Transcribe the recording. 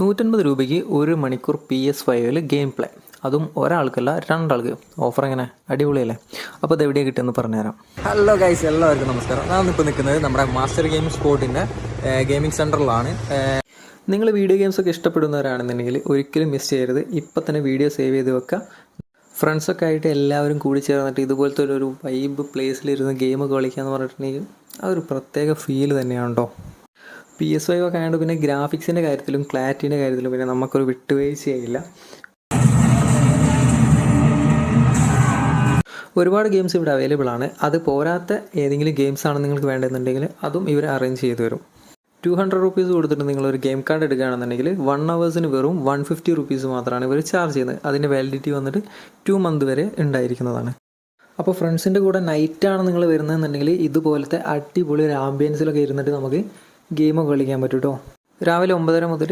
150 രൂപയ്ക്ക് 1 മണിക്കൂർ PS5 game play, അതും ഒരാൾക്കല്ല 2 ആൾക്ക്. ഓഫർ എങ്ങനെ അടിപൊളിയല്ലേ? അപ്പോൾ ഇത് എവിടെയാണ് കിട്ടുമെന്ന് പറഞ്ഞുതരാം. ഹലോ ഗൈസ്, എല്ലാവർക്കും നമസ്കാരം. ഞാൻ ഇപ്പോൾ നിൽക്കുന്നത് നമ്മുടെ മാസ്റ്റർ ഗെയിം സ്പോർട്ടിൻ്റെ ഗെയിമിംഗ് സെൻറ്ററിലാണ്. നിങ്ങൾ വീഡിയോ ഗെയിംസൊക്കെ ഇഷ്ടപ്പെടുന്നവരാണെന്നുണ്ടെങ്കിൽ ഒരിക്കലും മിസ് ചെയ്യരുത്. ഇപ്പം തന്നെ വീഡിയോ സേവ് ചെയ്ത് വെക്കുക. ഫ്രണ്ട്സൊക്കെ ആയിട്ട് എല്ലാവരും കൂടി ചേർന്നിട്ട് ഇതുപോലത്തെ ഒരു വൈബ് പ്ലേസിലിരുന്ന് ഗെയിം കളിക്കുക എന്ന് പറഞ്ഞിട്ടുണ്ടെങ്കിൽ അതൊരു പ്രത്യേക ഫീൽ തന്നെയാണ് കേട്ടോ. PS5 ഒക്കെ ആയതുകൊണ്ട് പിന്നെ ഗ്രാഫിക്സിൻ്റെ കാര്യത്തിലും ക്ലാരിറ്റീൻ്റെ കാര്യത്തിലും പിന്നെ നമുക്കൊരു വിട്ടുവീഴ്ചയില്ല. ഒരുപാട് ഗെയിംസ് ഇവിടെ അവൈലബിൾ ആണ്. അത് പോരാത്ത ഏതെങ്കിലും ഗെയിംസാണ് നിങ്ങൾക്ക് വേണ്ടതെന്നുണ്ടെങ്കിൽ അതും ഇവർ അറേഞ്ച് ചെയ്ത് തരും. 200 റുപ്പീസ് കൊടുത്തിട്ട് നിങ്ങളൊരു ഗെയിം കാർഡ് എടുക്കുകയാണെന്നുണ്ടെങ്കിൽ 1 ഹവേഴ്സിന് വെറും 150 റുപ്പീസ് മാത്രമാണ് ഇവർ ചാർജ് ചെയ്യുന്നത്. അതിൻ്റെ വാലിഡിറ്റി വന്നിട്ട് 2 മന്ത് വരെ ഉണ്ടായിരിക്കുന്നതാണ്. അപ്പോൾ ഫ്രണ്ട്സിൻ്റെ കൂടെ നൈറ്റാണ് നിങ്ങൾ വരുന്നതെന്നുണ്ടെങ്കിൽ ഇതുപോലത്തെ അടിപൊളി ഒരു ആംബിയൻസിലൊക്കെ ഇരുന്നിട്ട് നമുക്ക് ഗെയിമൊക്കെ കളിക്കാൻ പറ്റും കേട്ടോ. രാവിലെ 9:30 മുതൽ